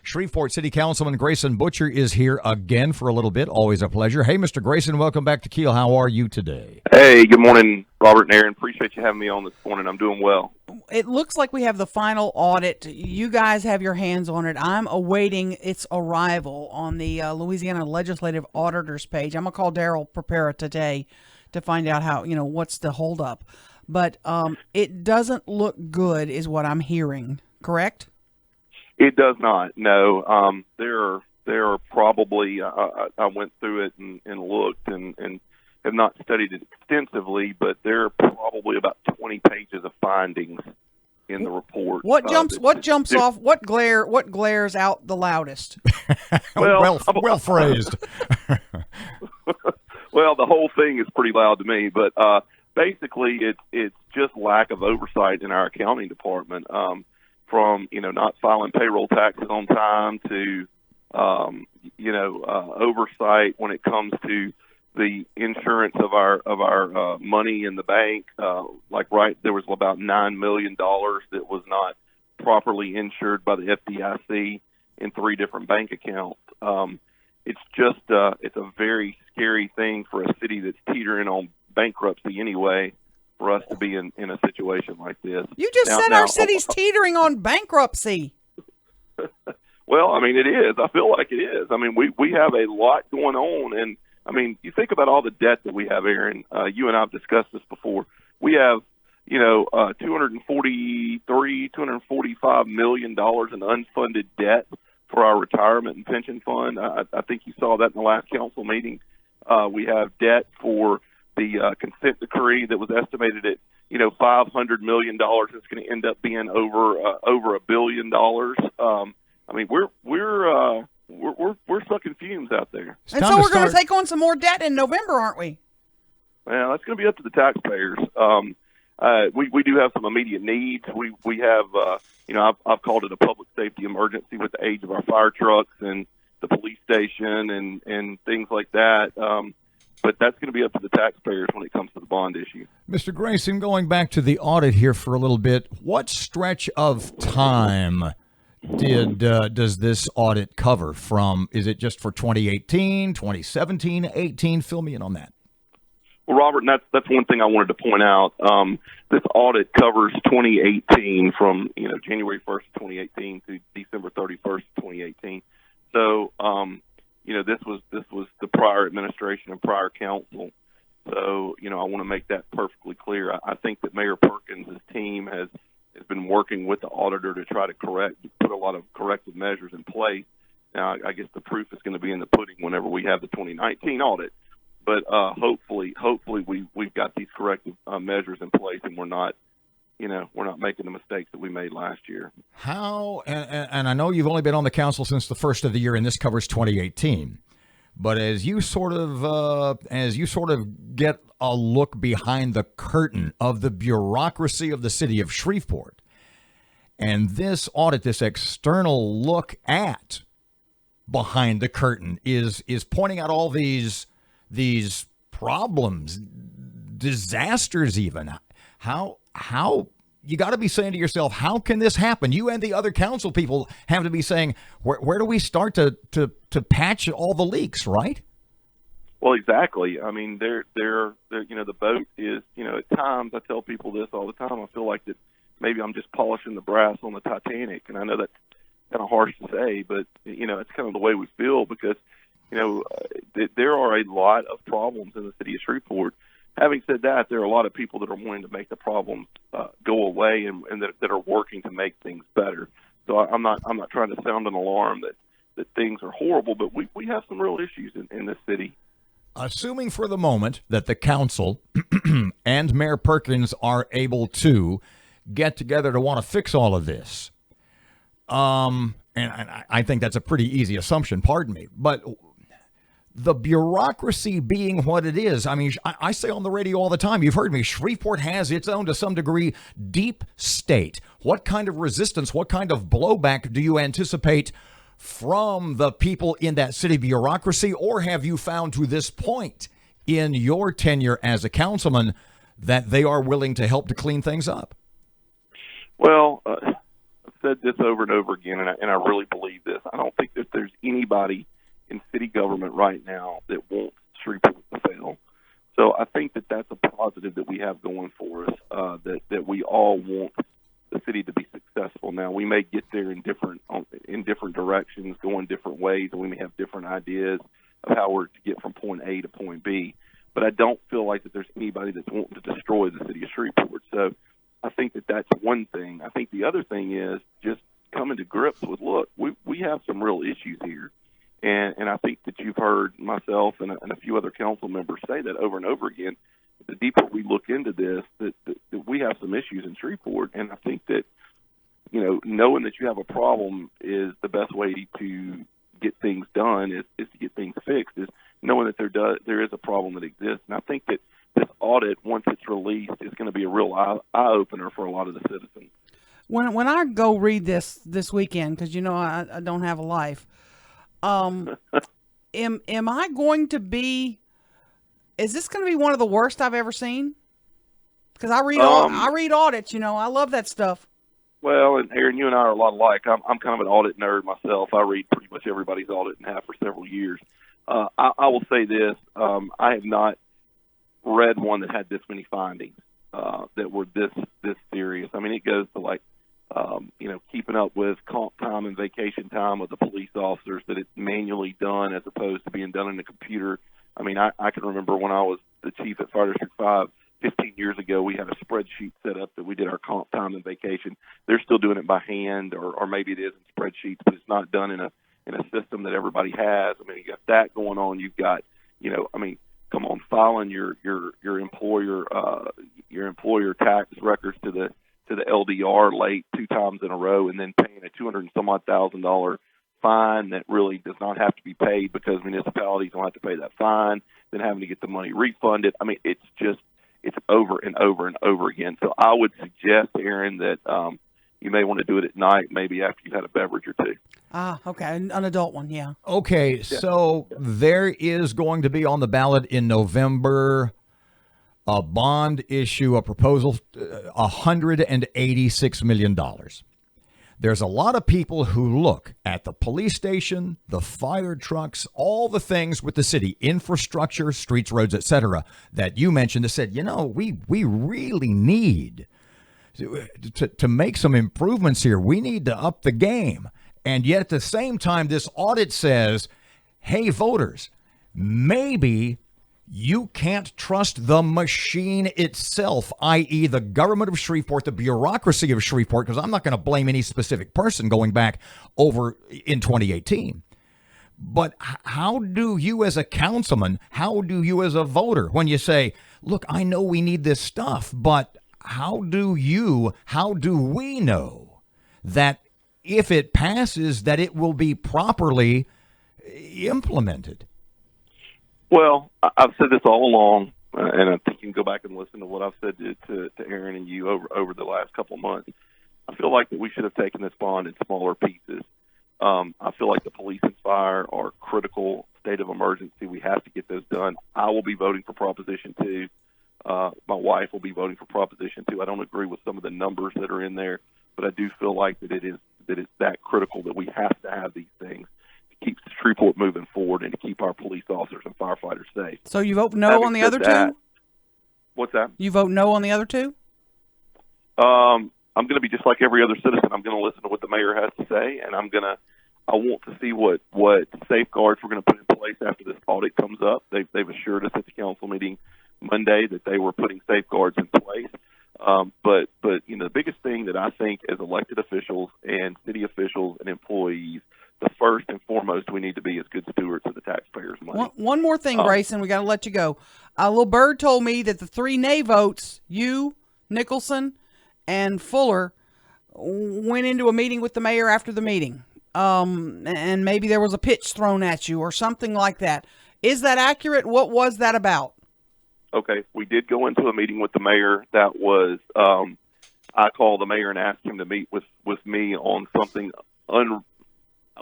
Shreveport City Councilman Grayson Boucher is here again for a little bit. Always a pleasure. Hey, Mr. Grayson, welcome back to Keel. How are you today? Hey, good morning, Robert and Aaron. Appreciate you having me on this morning. I'm doing well. It looks like we have the final audit. You guys have your hands on it. I'm awaiting its arrival on the Louisiana Legislative Auditors page. I'm going to call Daryl Prepara today to find out how, what's the holdup. But it doesn't look good is what I'm hearing, correct? It does not. No. There are probably, I went through it and looked and have not studied it extensively, but there are probably about 20 pages of findings in the report. What jumps off? What glares out the loudest? well phrased. Well, the whole thing is pretty loud to me, but basically it's just lack of oversight in our accounting department, from not filing payroll taxes on time to oversight when it comes to the insurance of our money in the bank. There was about $9 million that was not properly insured by the FDIC in 3 different bank accounts. It's just it's a very scary thing for a city that's teetering on bankruptcy anyway, for us to be in a situation like this. You just said our city's teetering on bankruptcy. Well, I mean, it is. I feel like it is. I mean, we have a lot going on, and I mean, you think about all the debt that we have, Aaron. You and I have discussed this before. We have, $245 million in unfunded debt for our retirement and pension fund. I think you saw that in the last council meeting. We have debt for the consent decree that was estimated at, $500 million. It's going to end up being over $1 billion. I mean, we're sucking fumes out there. And so we're going to take on some more debt in November, aren't we? Well, that's going to be up to the taxpayers. We do have some immediate needs. We have, I've called it a public safety emergency with the age of our fire trucks and the police station and things like that. But that's going to be up to the taxpayers when it comes to the bond issue. Mr. Grayson, going back to the audit here for a little bit, what stretch of time does this audit cover from? Is it just for 2018, 2017, 18? Fill me in on that. Well, Robert, that's one thing I wanted to point out. This audit covers 2018 from January 1st, 2018 to December 31st, 2018. So this was the prior administration and prior council. So I want to make that perfectly clear. I think that Mayor Perkins' team has been working with the auditor to try to put a lot of corrective measures in place. Now, I guess the proof is going to be in the pudding whenever we have the 2019 audit. But hopefully we've got these corrective measures in place, and we're not making the mistakes that we made last year. How? And I know you've only been on the council since the first of the year, and this covers 2018. But as you sort of get a look behind the curtain of the bureaucracy of the city of Shreveport, and this audit, this external look at behind the curtain is pointing out all these problems, disasters even. How you got to be saying to yourself, how can this happen? You and the other council people have to be saying, where do we start to patch all the leaks, right? Well, exactly. I mean, the boat is, at times I tell people this all the time. I feel like that maybe I'm just polishing the brass on the Titanic, and I know that's kind of harsh to say, but it's kind of the way we feel because there are a lot of problems in the city of Shreveport. Having said that, there are a lot of people that are wanting to make the problems go away and that are working to make things better. So I'm not trying to sound an alarm that things are horrible, but we have some real issues in this city. Assuming for the moment that the council and Mayor Perkins are able to get together to want to fix all of this, and I think that's a pretty easy assumption, pardon me, but the bureaucracy being what it is, I mean, I say on the radio all the time, you've heard me, Shreveport has its own, to some degree, deep state. What kind of resistance, what kind of blowback do you anticipate from the people in that city bureaucracy, or have you found to this point in your tenure as a councilman that they are willing to help to clean things up? Well, said this over and over again, and I really believe this. I don't think that there's anybody in city government right now that wants Shreveport to fail. So I think that that's a positive that we have going for us, that we all want the city to be successful. Now, we may get there in different directions, going different ways, and we may have different ideas of how we're to get from point A to point B. But I don't feel like that there's anybody that's wanting to destroy the city of Shreveport. So I think that that's one thing. I think the other thing is just coming to grips with, look, we have some real issues here. And I think that you've heard myself and a few other council members say that over and over again. The deeper we look into this, that we have some issues in Shreveport. And I think that, knowing that you have a problem is the best way to get things done, is to get things fixed, is knowing that there is a problem that exists. And I think that this audit, once it's released, is going to be a real eye-opener for a lot of the citizens. When I go read this weekend, because I don't have a life, am I going to be? Is this going to be one of the worst I've ever seen? Because I read audits. I love that stuff. Well, and Aaron, you and I are a lot alike. I'm kind of an audit nerd myself. I read pretty much everybody's audit and have for several years. I will say this: I have not read one that had this many findings that were this serious. I mean, it goes to keeping up with comp time and vacation time of the police officers, that it's manually done as opposed to being done in a computer. I mean, I can remember when I was the chief at Fire District 5 15 years ago, we had a spreadsheet set up that we did our comp time and vacation. They're still doing it by hand, or maybe it is in spreadsheets, but it's not done in a system that everybody has. I mean, you got that going on. You've got, come on, filing your employer tax records to the LDR late 2 times in a row, and then paying a $200 and some odd thousand fine that really does not have to be paid because municipalities don't have to pay that fine, then having to get the money refunded. I mean, it's over and over and over again. So I would suggest, Aaron, that you may want to do it at night, maybe after you've had a beverage or two. Ah, okay. An adult one, yeah. Okay, so there is going to be on the ballot in November a bond issue, a proposal, $186 million. There's a lot of people who look at the police station, the fire trucks, all the things with the city, infrastructure, streets, roads, etc., that you mentioned, that said, we really need to make some improvements here. We need to up the game. And yet at the same time, this audit says, hey, voters, maybe you can't trust the machine itself, i.e. the government of Shreveport, the bureaucracy of Shreveport, because I'm not going to blame any specific person going back over in 2018. But how do you as a councilman, how do you as a voter, when you say, look, I know we need this stuff, but how do we know that if it passes, that it will be properly implemented? Well, I've said this all along, and I think you can go back and listen to what I've said to Aaron and you over the last couple of months. I feel like that we should have taken this bond in smaller pieces. I feel like the police and fire are critical state of emergency. We have to get those done. I will be voting for Proposition 2. My wife will be voting for Proposition 2. I don't agree with some of the numbers that are in there, but I do feel like that it's that critical that we have to have these things to keep Shreveport moving forward and to keep our police officers and firefighters safe. So you vote no on the other two? What's that? You vote no on the other two? I'm going to be just like every other citizen. I'm going to listen to what the mayor has to say, and I want to see what safeguards we're going to put in place after this audit comes up. They've assured us at the council meeting Monday that they were putting safeguards in place. But the biggest thing that I think as elected officials and city officials and employees, the first and foremost we need to be is good stewards of the taxpayers' money. One more thing, Grayson, we got to let you go. Little Bird told me that the 3 nay votes, you, Nicholson, and Fuller, went into a meeting with the mayor after the meeting. And maybe there was a pitch thrown at you or something like that. Is that accurate? What was that about? Okay, we did go into a meeting with the mayor. That was, I called the mayor and asked him to meet with me on something, I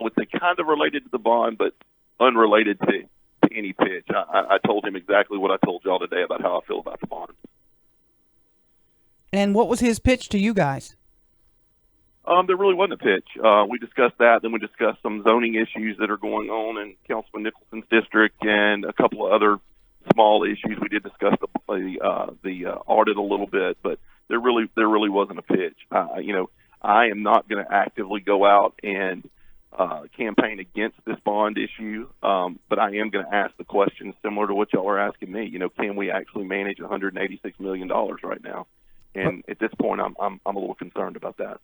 would say kind of related to the bond, but unrelated to any pitch. I told him exactly what I told y'all today about how I feel about the bond. And what was his pitch to you guys? There really wasn't a pitch. We discussed that. Then we discussed some zoning issues that are going on in Councilman Nicholson's district and a couple of other small issues. We did discuss the audit a little bit, but there really wasn't a pitch. I am not going to actively go out and campaign against this bond issue, but I am going to ask the question similar to what y'all are asking me. Can we actually manage $186 million right now? And at this point, I'm a little concerned about that.